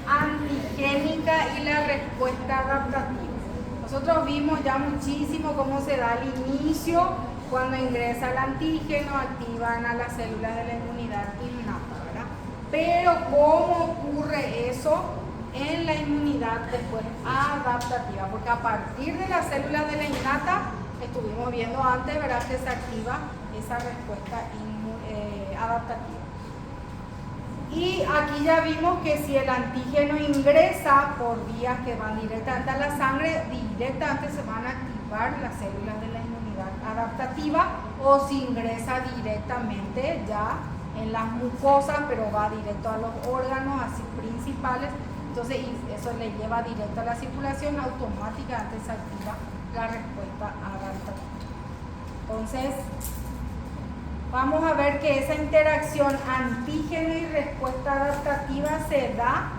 Antigénica y la respuesta adaptativa. Nosotros vimos ya muchísimo cómo se da el inicio cuando ingresa el antígeno, activan a las células de la inmunidad innata, ¿verdad? Pero ¿cómo ocurre eso en la inmunidad después adaptativa? Porque a partir de las células de la innata, estuvimos viendo antes, ¿verdad?, que se activa esa respuesta adaptativa. Y aquí ya vimos que si el antígeno ingresa por vías que van directamente a la sangre, directamente se van a activar las células de la inmunidad adaptativa, o si ingresa directamente ya en las mucosas, pero va directo a los órganos así principales, entonces eso le lleva directo a la circulación, automáticamente se activa la respuesta adaptativa. Entonces, vamos a ver que esa interacción antígeno y respuesta adaptativa se da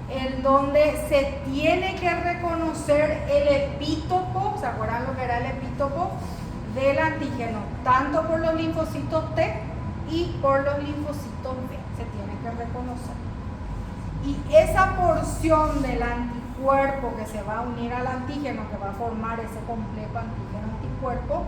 en donde se tiene que reconocer el epítopo, ¿se acuerdan lo que era el epítopo del antígeno? Tanto por los linfocitos T y por los linfocitos B, se tiene que reconocer. Y esa porción del anticuerpo que se va a unir al antígeno, que va a formar ese complejo antígeno-anticuerpo,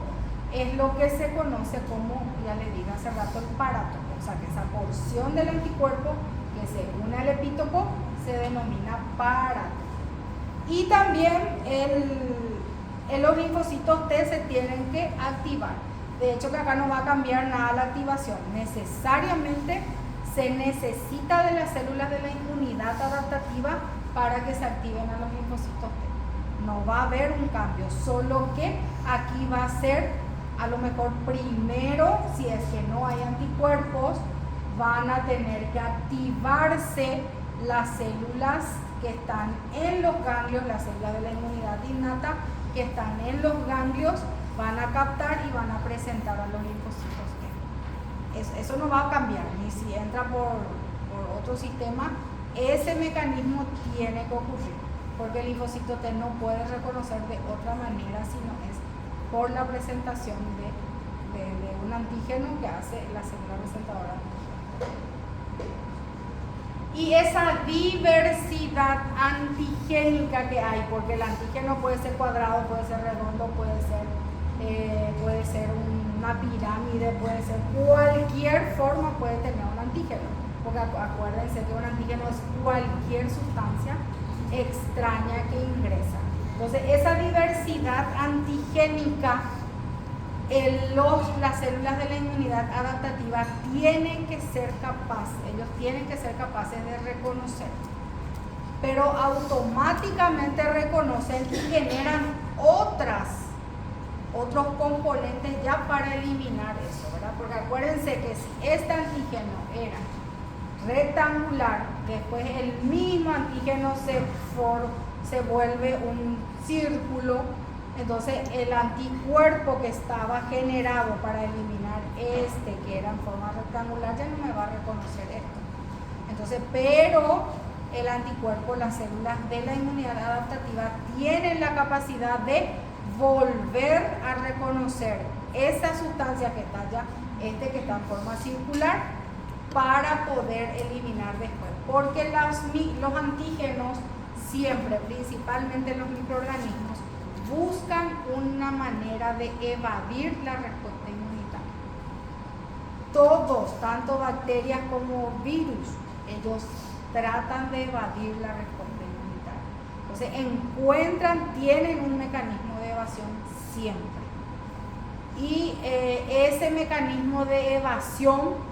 es lo que se conoce como, ya le dije hace rato, el parátopo. O sea, que esa porción del anticuerpo que se une al epítopo se denomina parátopo. Y también los linfocitos T se tienen que activar. De hecho, que acá no va a cambiar nada la activación. Necesariamente se necesita de las células de la inmunidad adaptativa para que se activen a los linfocitos T. No va a haber un cambio, solo que aquí va a ser a lo mejor primero, si es que no hay anticuerpos, van a tener que activarse las células que están en los ganglios, las células de la inmunidad innata que están en los ganglios, van a captar y van a presentar a los linfocitos T. Eso no va a cambiar, ni si entra por otro sistema, ese mecanismo tiene que ocurrir, porque el linfocito T no puede reconocer de otra manera, sino es por la presentación de un antígeno que hace la célula presentadora. Y esa diversidad antigénica que hay, porque el antígeno puede ser cuadrado, puede ser redondo, puede ser una pirámide, puede ser cualquier forma, puede tener un antígeno, porque acuérdense que un antígeno es cualquier sustancia extraña que ingresa. Entonces, esa diversidad antigénica, las células de la inmunidad adaptativa tienen que ser capaces, ellos tienen que ser capaces de reconocer, pero automáticamente reconocen y generan otros componentes ya para eliminar eso, ¿verdad? Porque acuérdense que si este antígeno era rectangular, después el mismo antígeno se vuelve un círculo, entonces el anticuerpo que estaba generado para eliminar que era en forma rectangular, ya no me va a reconocer esto. Entonces, pero el anticuerpo, las células de la inmunidad adaptativa tienen la capacidad de volver a reconocer esa sustancia que está allá, que está en forma circular, para poder eliminar después, porque los antígenos siempre, principalmente los microorganismos, buscan una manera de evadir la respuesta inmunitaria. Todos, tanto bacterias como virus, ellos tratan de evadir la respuesta inmunitaria. Entonces tienen un mecanismo de evasión siempre. Y ese mecanismo de evasión,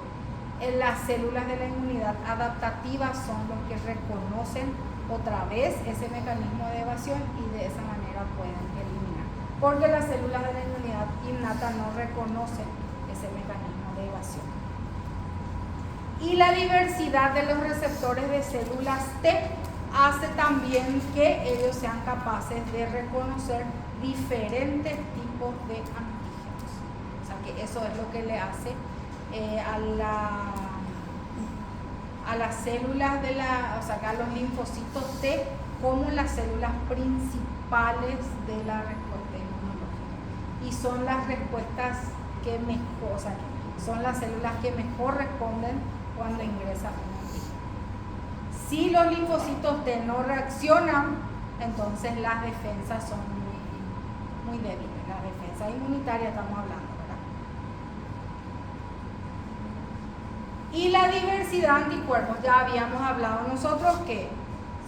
las células de la inmunidad adaptativa son los que reconocen otra vez ese mecanismo de evasión y de esa manera pueden eliminar, porque las células de la inmunidad innata no reconocen ese mecanismo de evasión. Y la diversidad de los receptores de células T hace también que ellos sean capaces de reconocer diferentes tipos de antígenos. O sea que eso es lo que le hace a las células a los linfocitos T como las células principales de la respuesta inmunológica. Y son las respuestas que mejor, son las células que mejor responden cuando ingresa un antígeno. Si los linfocitos T no reaccionan, entonces las defensas son muy débiles, la defensa inmunitaria estamos hablando, ¿verdad? Y la diversidad de anticuerpos, ya habíamos hablado nosotros que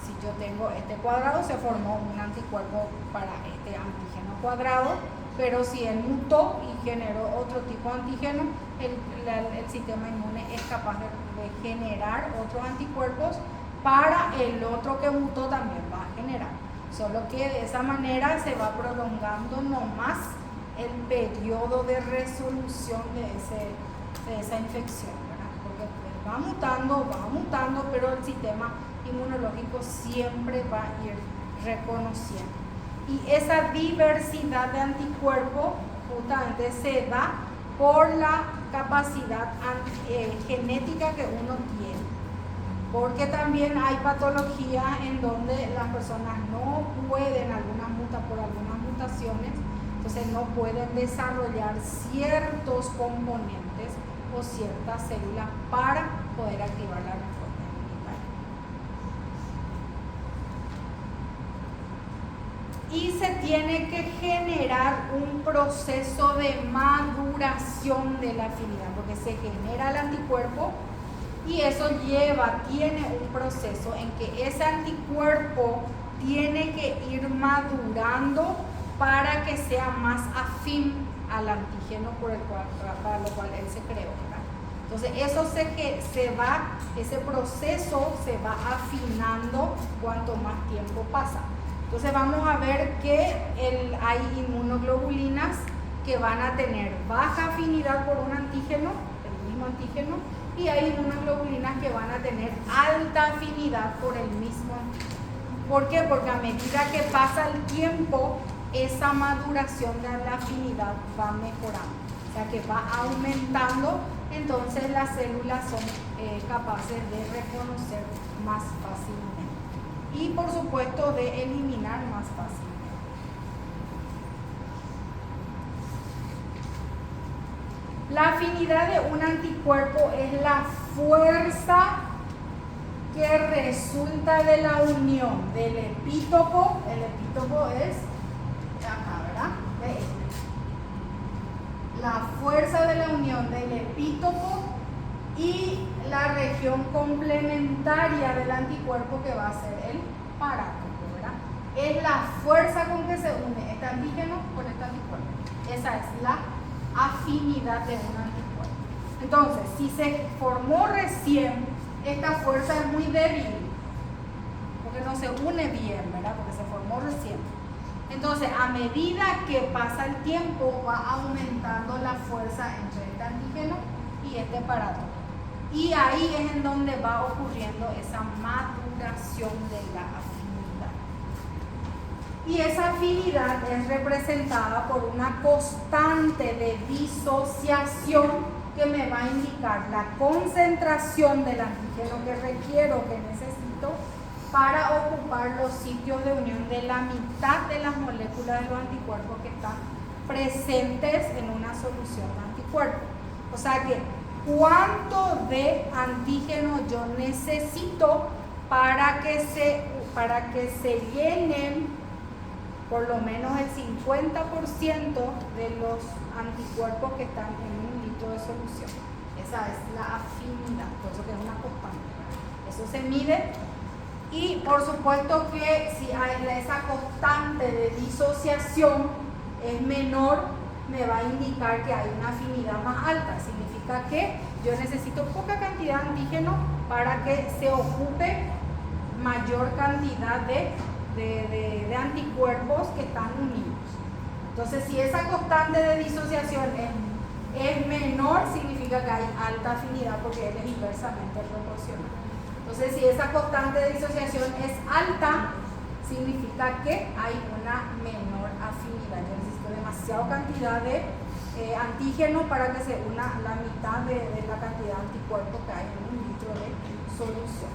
si yo tengo este cuadrado, se formó un anticuerpo para este antígeno cuadrado, pero si él mutó y generó otro tipo de antígeno, el sistema inmune es capaz de generar otros anticuerpos para el otro que mutó también va a generar. Solo que de esa manera se va prolongando nomás el periodo de resolución de esa infección, ¿verdad? Porque va mutando, pero el sistema inmunológico siempre va a ir reconociendo. Y esa diversidad de anticuerpos justamente se da por la capacidad genética que uno tiene. Porque también hay patologías en donde las personas no pueden, por algunas mutaciones, entonces no pueden desarrollar ciertos componentes o ciertas células para poder activar la respuesta inmunitaria. Y se tiene que generar un proceso de maduración de la afinidad, porque se genera el anticuerpo y eso tiene un proceso en que ese anticuerpo tiene que ir madurando para que sea más afín al antígeno para lo cual él se creó, ¿verdad? Entonces ese proceso se va afinando cuanto más tiempo pasa. Entonces vamos a ver que hay inmunoglobulinas que van a tener baja afinidad por un antígeno, el mismo antígeno, y hay inmunoglobulinas que van a tener alta afinidad por el mismo antígeno. ¿Por qué? Porque a medida que pasa el tiempo, esa maduración de la afinidad va mejorando, o sea que va aumentando, entonces las células son capaces de reconocer más fácilmente y por supuesto de eliminar más fácilmente. La afinidad de un anticuerpo es la fuerza que resulta de la unión del epítopo. El epítopo es acá, ¿verdad? La fuerza de la unión del epítopo y la región complementaria del anticuerpo que va a ser el parátopo, ¿verdad? Es la fuerza con que se une este antígeno con este anticuerpo. Esa es la afinidad de un anticuerpo. Entonces, si se formó recién, esta fuerza es muy débil, porque no se une bien, ¿verdad? Porque se formó recién. Entonces, a medida que pasa el tiempo, va aumentando la fuerza entre este antígeno y este parátopo. Y ahí es en donde va ocurriendo esa maduración de la afinidad. Y esa afinidad es representada por una constante de disociación que me va a indicar la concentración del antígeno que requiero, que necesito, para ocupar los sitios de unión de la mitad de las moléculas de los anticuerpos que están presentes en una solución de anticuerpos. O sea que, ¿cuánto de antígeno yo necesito para que se llenen por lo menos el 50% de los anticuerpos que están en un litro de solución? Esa es la afinidad, por eso que es una constante. Eso se mide y por supuesto que si hay esa constante de disociación es menor, me va a indicar que hay una afinidad más alta. Significa que yo necesito poca cantidad de antígeno para que se ocupe mayor cantidad de anticuerpos que están unidos. Entonces, si esa constante de disociación es menor, significa que hay alta afinidad porque él es inversamente proporcional. Entonces, si esa constante de disociación es alta, significa que hay una menor afinidad. Yo necesito demasiada cantidad de antígeno para que se una la mitad de la cantidad de anticuerpos que hay en un litro de solución.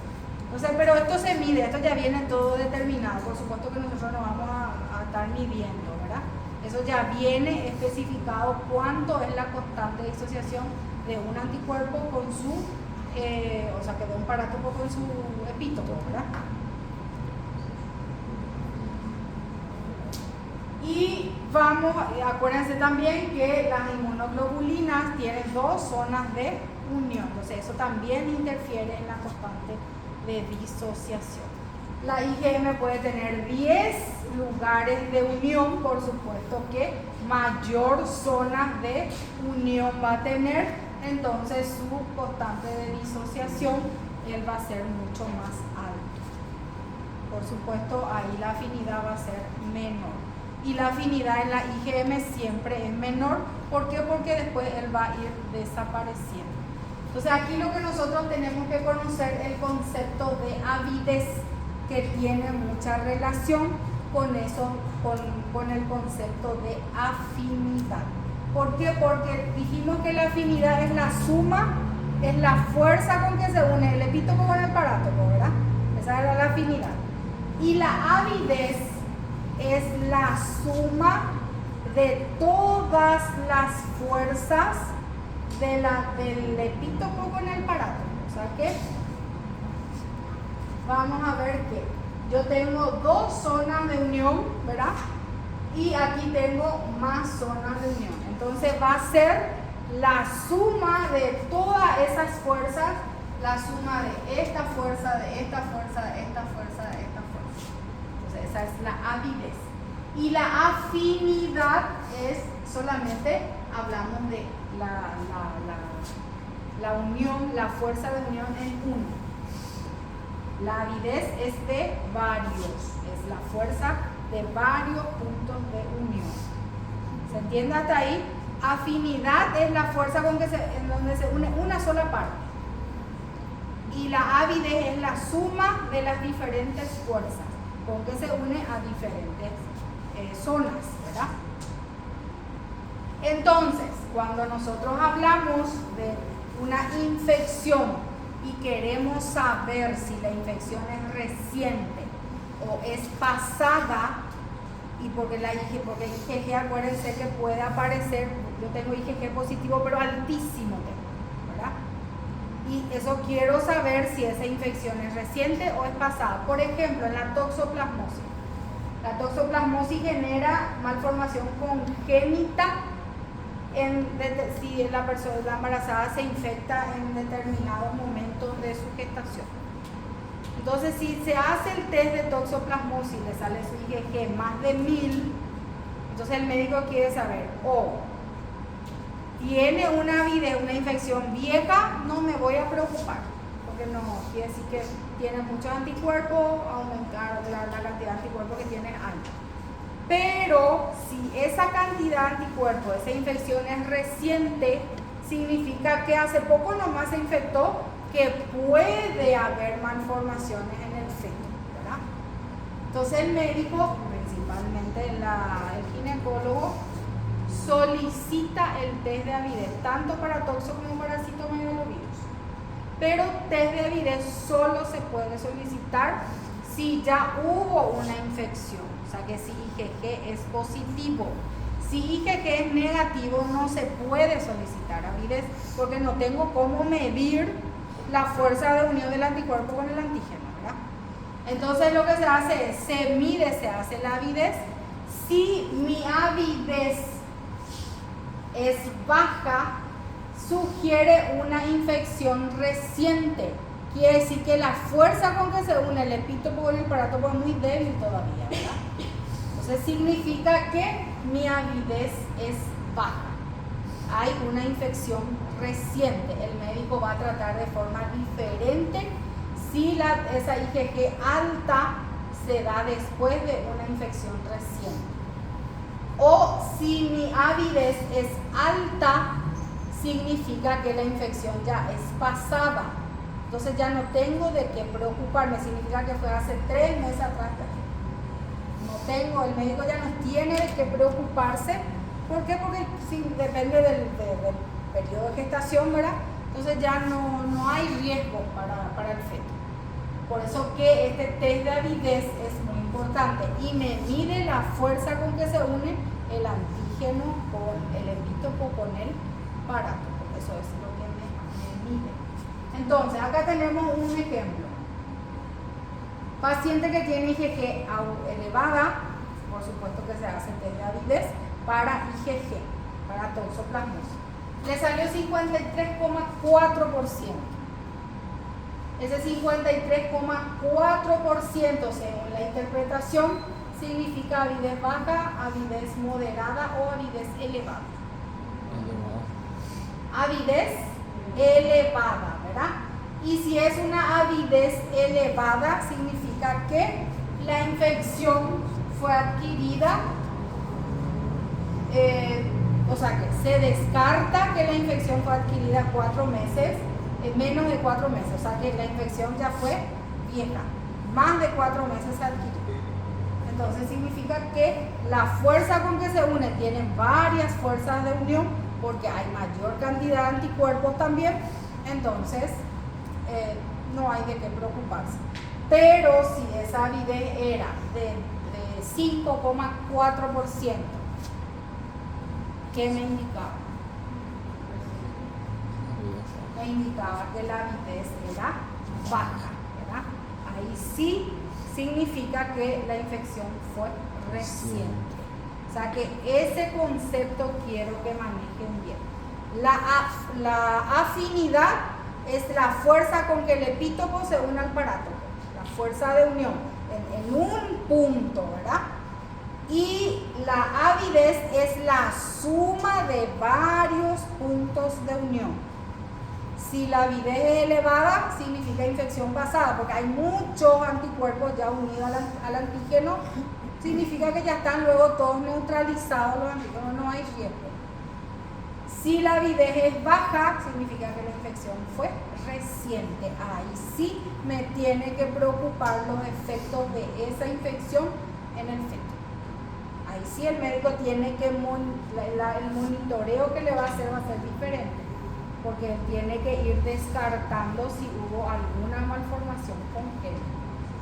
Entonces, pero esto se mide, esto ya viene todo determinado. Por supuesto que nosotros no vamos a estar midiendo, ¿verdad? Eso ya viene especificado cuánto es la constante de disociación de un anticuerpo con su o sea, quedó un parátopo con su epítopo, ¿verdad? Y acuérdense también que las inmunoglobulinas tienen 2 zonas de unión, entonces eso también interfiere en la constante de disociación. La IgM puede tener 10 lugares de unión, por supuesto que mayor zona de unión va a tener, entonces su constante de disociación él va a ser mucho más alto. Por supuesto, ahí la afinidad va a ser menor. Y la afinidad en la IgM siempre es menor. ¿Por qué? Porque después él va a ir desapareciendo. Entonces aquí lo que nosotros tenemos que conocer es el concepto de avidez, que tiene mucha relación con eso, con el concepto de afinidad. ¿Por qué? Porque dijimos que la afinidad es la suma, es la fuerza con que se une el epítopo con el parátopo, ¿verdad? Esa era la afinidad. Y la avidez es la suma de todas las fuerzas del epítopo con el parátopo. O sea que vamos a ver que yo tengo 2 zonas de unión, ¿verdad? Y aquí tengo más zonas de unión. Entonces va a ser la suma de todas esas fuerzas, la suma de esta fuerza, de esta fuerza, de esta fuerza, de esta fuerza. Entonces esa es la avidez. Y la afinidad es solamente, hablamos de la unión, la fuerza de unión en uno. La avidez es de varios, es la fuerza de varios puntos de unión. ¿Se entiende hasta ahí? Afinidad es la fuerza en donde se une una sola parte. Y la avidez es la suma de las diferentes fuerzas con que se une a diferentes zonas, ¿verdad? Entonces, cuando nosotros hablamos de una infección y queremos saber si la infección es reciente o es pasada, y porque IgG, acuérdense que puede aparecer, yo tengo IgG positivo pero altísimo, ¿verdad? Y eso quiero saber si esa infección es reciente o es pasada. Por ejemplo, en la toxoplasmosis. La toxoplasmosis genera malformación congénita si la embarazada se infecta en determinados momentos de su gestación. Entonces, si se hace el test de toxoplasmosis y le sale su IgG más de 1000, entonces el médico quiere saber, tiene una avidez, una infección vieja, no me voy a preocupar, porque no quiere decir que tiene muchos anticuerpos, aumentar la cantidad de anticuerpos que tiene alta. Pero si esa cantidad de anticuerpos, esa infección es reciente, significa que hace poco nomás se infectó, que puede haber malformaciones en el feto, ¿verdad? Entonces el médico, principalmente el ginecólogo, solicita el test de avidez, tanto para toxo como para citomegalovirus. Pero test de avidez solo se puede solicitar si ya hubo una infección. O sea que si IgG es positivo. Si IgG es negativo, no se puede solicitar avidez porque no tengo cómo medir la fuerza de unión del anticuerpo con el antígeno, ¿verdad? Entonces lo que se hace es, se hace la avidez. Si mi avidez es baja, sugiere una infección reciente. Quiere decir que la fuerza con que se une el epítopo con el parátopo es muy débil todavía, ¿verdad? Entonces significa que mi avidez es baja. Hay una infección reciente. El médico va a tratar de forma diferente si esa IgG alta se da después de una infección reciente. O si mi avidez es alta, significa que la infección ya es pasada. Entonces ya no tengo de qué preocuparme, significa que fue hace 3 meses atrás. El médico ya no tiene de qué preocuparse. ¿Por qué? Porque depende del periodo de gestación, ¿verdad? Entonces ya no hay riesgo para el feto. Por eso que este test de avidez es muy importante y me mide la fuerza con que se une el antígeno con el epítopo con el parátopo. Eso es lo que me mide. Entonces, acá tenemos un ejemplo. Paciente que tiene IgG elevada, por supuesto que se hace test de avidez para IgG, para toxoplasmosis. Le salió 53,4%. Ese 53,4% según la interpretación significa avidez baja, avidez moderada o avidez elevada. Avidez elevada, ¿verdad? Y si es una avidez elevada, significa que la infección fue adquirida, o sea que se descarta que la infección fue adquirida 4 meses, menos de 4 meses, o sea que la infección ya fue vieja, más de 4 meses se adquirió. Entonces significa que la fuerza con que se une tienen varias fuerzas de unión, porque hay mayor cantidad de anticuerpos también, entonces no hay de qué preocuparse. Pero si esa avidez era de 5,4%, ¿qué me indicaba? Me indicaba que la avidez era baja, ¿verdad? Ahí sí significa que la infección fue reciente. O sea que ese concepto quiero que manejen bien. La afinidad es la fuerza con que el epítopo se une al parátopo, la fuerza de unión en un punto, ¿verdad? Y la avidez es la suma de varios puntos de unión. Si la avidez es elevada, significa infección pasada, porque hay muchos anticuerpos ya unidos al antígeno, significa que ya están luego todos neutralizados los antígenos, no hay riesgo. Si la avidez es baja, significa que la infección fue reciente. Ahí sí me tiene que preocupar los efectos de esa infección en el feto. Ahí sí el médico tiene que, el monitoreo que le va a ser diferente, porque él tiene que ir descartando si hubo alguna malformación congénita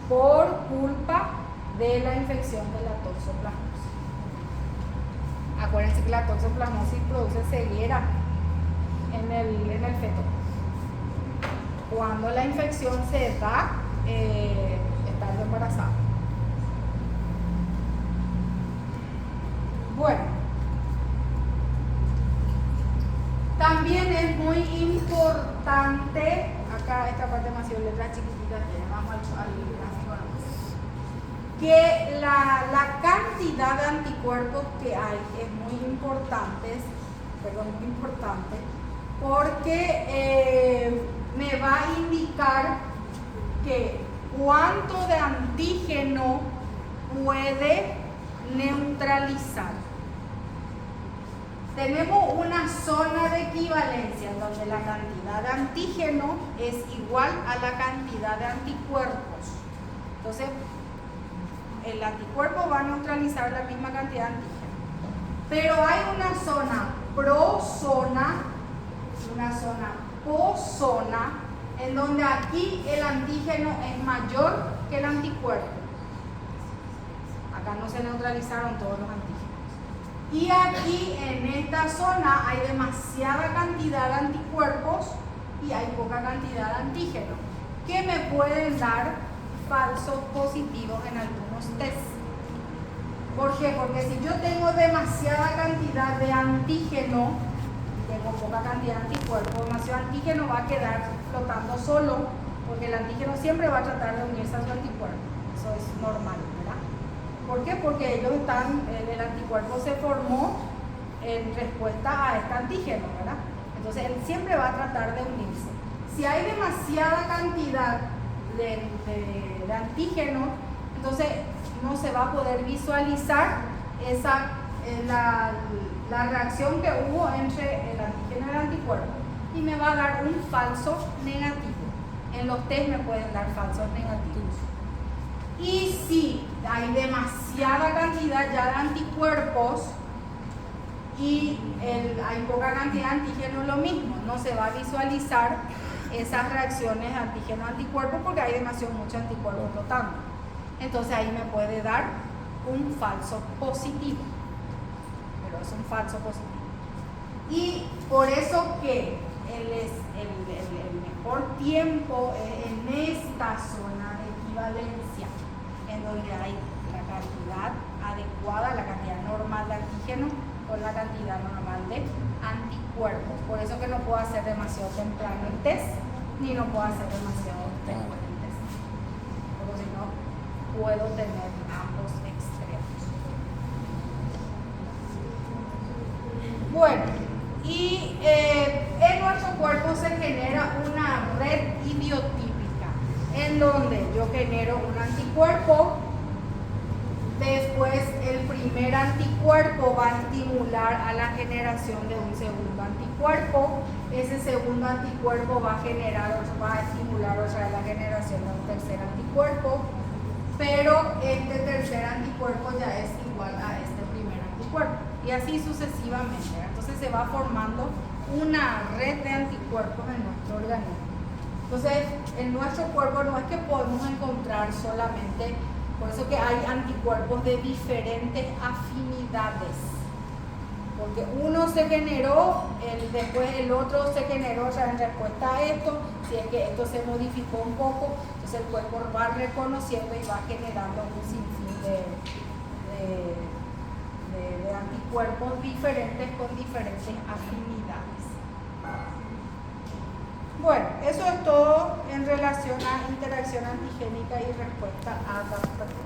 por culpa de la infección de la toxoplasmosis. Acuérdense que la toxoplasmosis produce ceguera en el feto. Cuando la infección se da, estando embarazada. Bueno, también es muy importante, acá esta parte más y letras chiquititas, vamos al gráfico nomás, que la cantidad de anticuerpos que hay es muy importante, porque me va a indicar que cuánto de antígeno puede neutralizar. Tenemos una zona de equivalencia donde la cantidad de antígeno es igual a la cantidad de anticuerpos. Entonces, el anticuerpo va a neutralizar la misma cantidad de antígeno. Pero hay una zona prozona y una zona poszona, en donde aquí el antígeno es mayor que el anticuerpo. Acá no se neutralizaron todos los antígenos. Y aquí en esta zona hay demasiada cantidad de anticuerpos y hay poca cantidad de antígenos, que me pueden dar falsos positivos en algunos tests. ¿Por qué? Porque si yo tengo demasiada cantidad de antígeno, tengo poca cantidad de anticuerpos, demasiado antígeno va a quedar flotando solo, porque el antígeno siempre va a tratar de unirse a su anticuerpo. Eso es normal, ¿verdad? ¿Por qué? Porque ellos el anticuerpo se formó en respuesta a este antígeno, ¿verdad? Entonces él siempre va a tratar de unirse. Si hay demasiada cantidad de antígeno, entonces no se va a poder visualizar la reacción que hubo entre el antígeno y el anticuerpo, y me va a dar un falso negativo. En los test me pueden dar falsos negativos. Y si hay demasiada cantidad ya de anticuerpos y hay poca cantidad de antígenos, lo mismo, no se va a visualizar esas reacciones antígeno-anticuerpo porque hay mucho anticuerpo flotando. Entonces ahí me puede dar un falso positivo, pero es un falso positivo. Y por eso que el mejor tiempo es en esta zona de equivalencia, en donde hay la cantidad adecuada, la cantidad normal de antígeno con la cantidad normal de anticuerpos. Por eso que no puedo hacer demasiado temprano el test, ni no puedo hacer demasiado después el test, porque si no puedo tener ambos extremos. Bueno, y en nuestro cuerpo se genera una red idiotípica, en donde yo genero un anticuerpo. Después el primer anticuerpo va a estimular a la generación de un segundo anticuerpo. Ese segundo anticuerpo va a estimular otra vez la generación de un tercer anticuerpo. Pero este tercer anticuerpo ya es igual a este primer anticuerpo. Y así sucesivamente. Entonces se va formando una red de anticuerpos en nuestro organismo. Entonces en nuestro cuerpo no es que podemos encontrar solamente. Por eso que hay anticuerpos de diferentes afinidades. Porque uno se generó, después el otro se generó en respuesta a esto. Si es que esto se modificó un poco, entonces el cuerpo va reconociendo y va generando un sinfín de anticuerpos diferentes con diferentes afinidades. Bueno, eso es todo en relación a interacción antigénica y respuesta adaptativa.